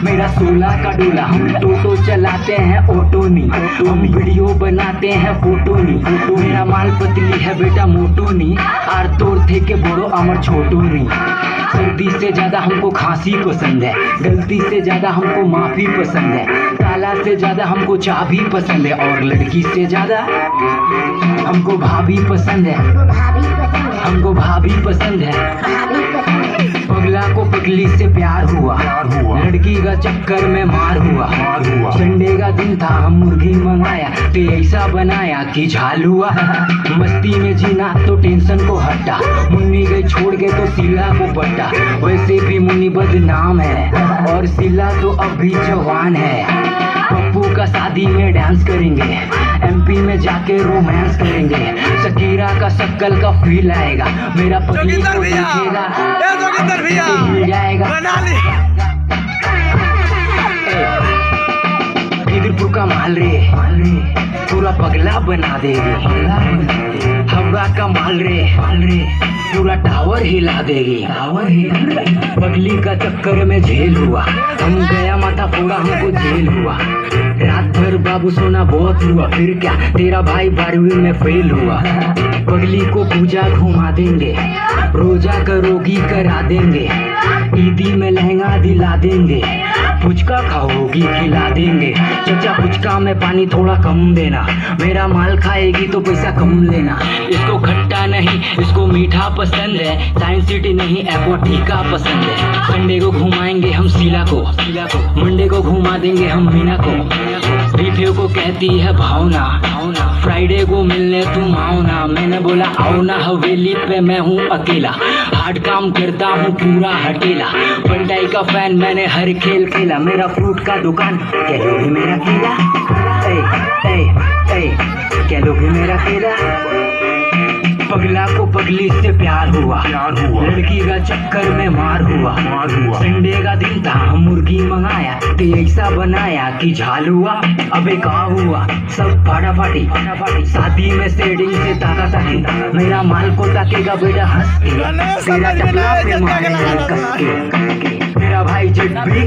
मेरा 16 का डोला। हम टोटो चलाते हैं ऑटो नहीं, हम वीडियो बनाते हैं फोटो नहीं। मेरा माल पतली है बेटा मोटो नहीं, आर तोड़ थे के बड़ो अमर छोटो नहीं। सर्दी से ज्यादा हमको खांसी पसंद है, गलती से ज्यादा हमको माफी पसंद है, ताला से ज्यादा हमको चाबी पसंद है, और लड़की से ज्यादा हमको भाभी पसंद है, हमको भाभी पसंद है। पगला को पगली से प्यार हुआ, लड़की का चक्कर में मार हुआ। संडे का दिन था हम मुर्गी मंगाया, तो ऐसा बनाया कि झाल हुआ। मस्ती में जीना तो टेंशन को हटा, मुन्नी गई छोड़ के तो सिला को पट्टा। वैसे भी मुन्नी बदनाम है और सिला तो अभी जवान है। पप्पू का शादी में डांस करेंगे, एमपी में जाके रोमांस करेंगे। शकीरा का शक्ल का फील आएगा, मेरा पगली को देखेगा हिल जाएगा। ईदपुर का माल रे पूरा पगला बना देगी। हवा का माल रे पूरा टावर हिला देगी। पगली का चक्कर में झेल हुआ, हम गया माथा फोड़ा हमको जेल हुआ। रात भर बाबू सोना बहुत हुआ, फिर क्या तेरा भाई 12वीं में फेल हुआ। पगली को पूजा घुमा देंगे, रोजा करोगी करा देंगे, ईदी में लहंगा दिला देंगे, पुचका खाओगी खिला देंगे। चचा पुचका में पानी थोड़ा कम देना, मेरा माल खाएगी तो पैसा कम लेना। इसको खट्टा नहीं इसको मीठा पसंद है, साइंस सिटी नहीं एक्वाटिका पसंद है। संडे को घुमाएंगे हम शीला को, मंडे को घुमा देंगे हम मीना को। बीफे को कहती है भावना, फ्राइडे को मिलने तुम आओ ना। मैंने बोला आओ ना, हवेली पे मैं हूँ अकेला, हार्ड काम करता हूँ पूरा हटेला। बंटाई का फैन मैंने हर खेल खेला, मेरा फ्रूट का दुकान कह लोगे मेरा केला। कह लोगे मेरा केला। पगला को पगली से प्यार हुआ, लड़की का चक्कर में मार हुआ। संडे का दिन था हम मुर्गी मंगाया, तो ऐसा बनाया कि झाल हुआ। अबे का हुआ सब फाटाफाटी, शादी में सेडिंग से ताका ताकी। मेरा माल को ताकेगा बेटा हंस के, तेरा टकला पे मारेगा कस के। मेरा भाई जेट भी